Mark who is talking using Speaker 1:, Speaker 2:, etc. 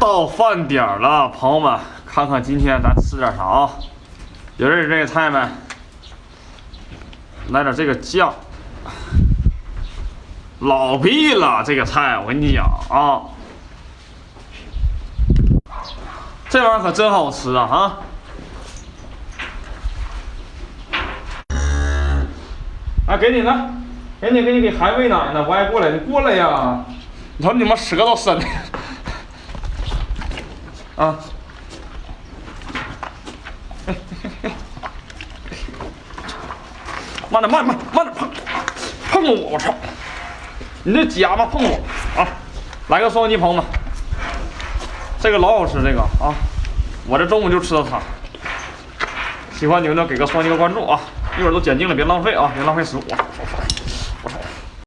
Speaker 1: 到饭点了，朋友们，看看今天咱吃点啥啊？有认识这个菜没？来点这个酱，老屁了，这个菜我跟你讲啊，这玩意儿可真好吃啊！啊！啊，给你呢，给孩子喂奶呢，不爱过来，你过来呀！你瞅你妈舌头伸的啊！慢点，碰我！我操！你这夹吧，碰我啊！来个双击，朋友们，这个老好吃，这个啊，我这中午就吃的它。喜欢你们的给个双击个关注啊！一会儿都剪净了，别浪费啊，别浪费食物。